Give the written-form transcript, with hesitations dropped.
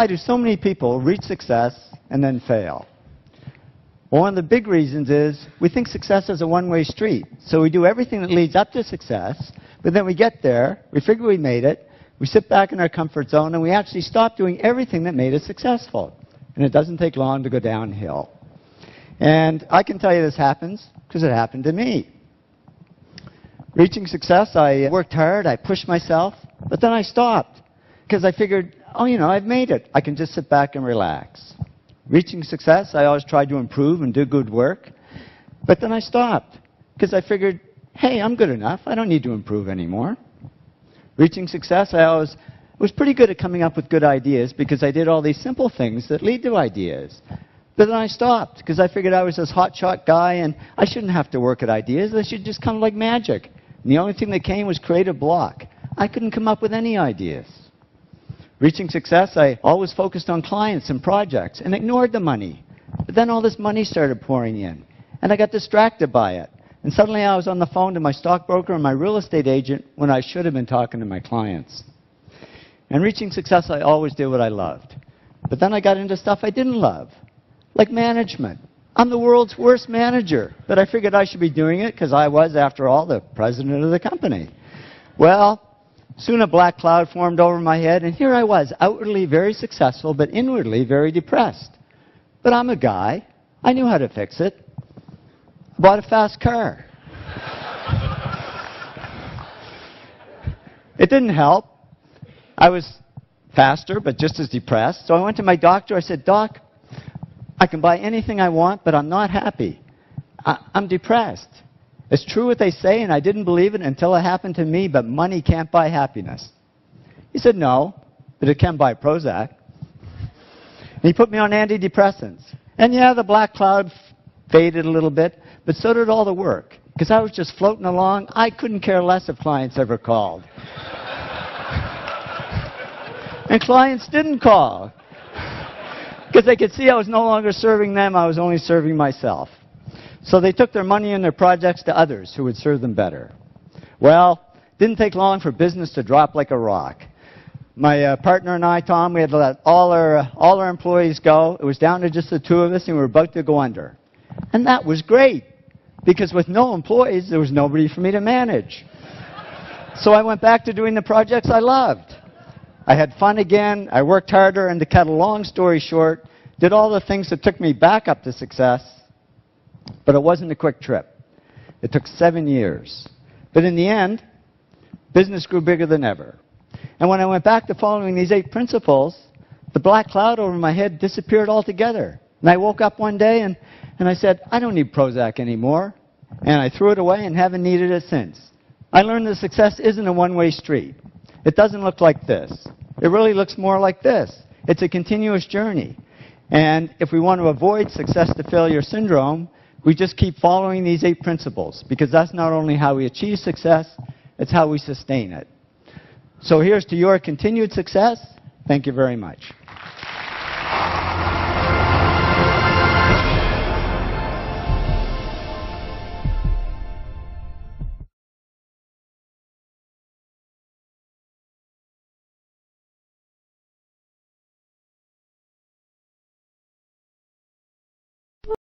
why do so many people reach success and then fail? Well, one of the big reasons is we think success is a one-way street. So we do everything that leads up to success, but then we get there, we figure we made it, we sit back in our comfort zone, and we actually stop doing everything that made us successful. And it doesn't take long to go downhill. And I can tell you this happens because it happened to me. Reaching success, I worked hard, I pushed myself, but then I stopped because I figured, oh, you know, I've made it. I can just sit back and relax. Reaching success, I always tried to improve and do good work, but then I stopped because I figured, hey, I'm good enough. I don't need to improve anymore. Reaching success, I always was pretty good at coming up with good ideas because I did all these simple things that lead to ideas. But then I stopped because I figured I was this hotshot guy and I shouldn't have to work at ideas. They should just come like magic. And the only thing that came was creative block. I couldn't come up with any ideas. Reaching success, I always focused on clients and projects and ignored the money. But then all this money started pouring in, and I got distracted by it. And suddenly I was on the phone to my stockbroker and my real estate agent when I should have been talking to my clients. And reaching success, I always did what I loved. But then I got into stuff I didn't love, like management. I'm the world's worst manager, but I figured I should be doing it because I was, after all, the president of the company. Well, soon a black cloud formed over my head, and here I was, outwardly very successful, but inwardly very depressed. But I'm a guy. I knew how to fix it. I bought a fast car. It didn't help. I was faster, but just as depressed. So I went to my doctor. I said, Doc, I can buy anything I want, but I'm not happy. I'm depressed. It's true what they say, and I didn't believe it until it happened to me, but money can't buy happiness. He said, no, but it can buy Prozac. And he put me on antidepressants. And yeah, the black cloud faded a little bit, but so did all the work. Because I was just floating along. I couldn't care less if clients ever called. And clients didn't call. Because they could see I was no longer serving them, I was only serving myself. So they took their money and their projects to others who would serve them better. Well, it didn't take long for business to drop like a rock. My partner and I, Tom, we had to let all our employees go. It was down to just the two of us, and we were about to go under. And that was great, because with no employees, there was nobody for me to manage. So I went back to doing the projects I loved. I had fun again, I worked harder, and to cut a long story short, did all the things that took me back up to success, but it wasn't a quick trip. It took 7 years. But in the end, business grew bigger than ever. And when I went back to following these 8 principles, the black cloud over my head disappeared altogether. And I woke up one day and I said, I don't need Prozac anymore. And I threw it away and haven't needed it since. I learned that success isn't a one-way street. It doesn't look like this. It really looks more like this. It's a continuous journey. And if we want to avoid success to failure syndrome, we just keep following these 8 principles, because that's not only how we achieve success, it's how we sustain it. So here's to your continued success. Thank you very much.